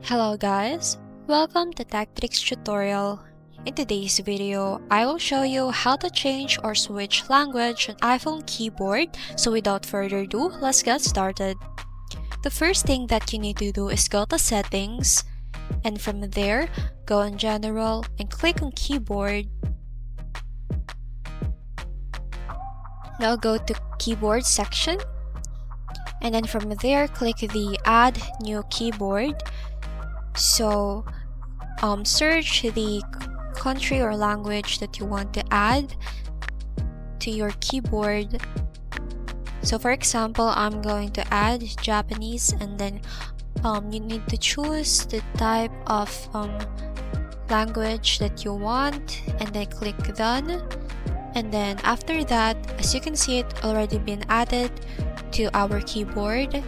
Hello guys, welcome to Tactics tutorial. In today's video, I will show you how to change or switch language on iPhone keyboard. So without further ado, let's get started. The first thing that you need to do is go to settings, and from there, go on general and click on keyboard. Now go to keyboard section, and then from there, click the add new keyboard. So search the country or language that you want to add to your keyboard. So for example, I'm going to add Japanese, and then you need to choose the type of language that you want, and then click done. And then after that, as you can see, it already been added to our keyboard.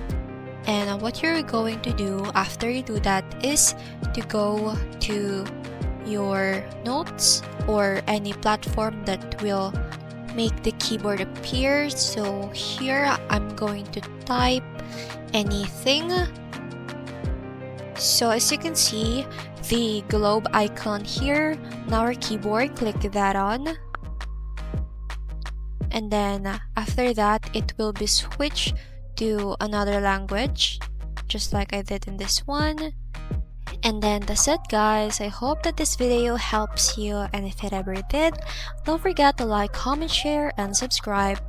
And what you're going to do after you do that is to go to your notes or any platform that will make the keyboard appear. So here I'm going to type anything. So as you can see, the globe icon here on our keyboard, click that on. And then after that, it will be switched to another language, just like I did in this one. And then that's it guys. I hope that this video helps you, and if it ever did, don't forget to like, comment, share, and subscribe.